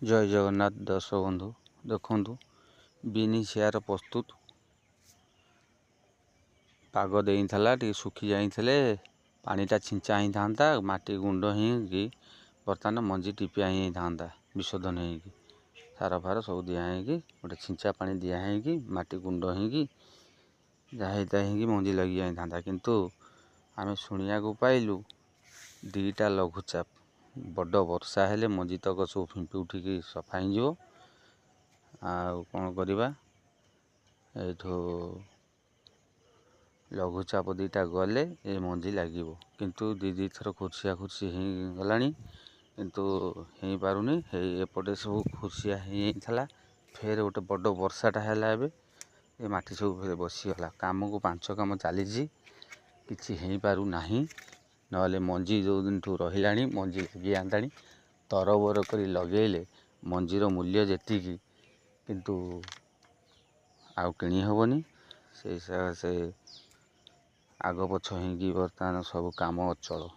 जय जगन्नाथ दर्शक बंधु देखु बिनी सेयार प्रस्तुत पाग देला सुखी जाते पानीटा छिंचा ही था माटी गुंड ही बर्तमान मंजी टिपिया ही था विशोधन हो सार फार सब दिहे गोटे छिंचा पानी दिहे माटी गुंड ही जहाँ मंजी लगी जाता किंतु आम शुणा पाइलु दीटा लघुचाप बड़ वर्षा हेले मंजी तक सब फिंपी उठिकी सफा हो कौन करवा एठो लघुचाप दीटा गले ये मंजी लगे किंतु दी थर खुर्सिया खुर्सी हो गला किंतु हो पारुनी एपटे सब खुर्सिया होता फेर गोटे बड़ वर्षाटा है ये माटी सब फिर बसीगला कम को 5 काम चली किसी हो पारू नहीं नले मंजी जो दिन ठू रहा मंजी लगी जाता तरबर कर लगेले मंजीर मूल्य जी किंतु आउ किणी हेबनी से आग पछ हो बर्तमान सब काम अचल।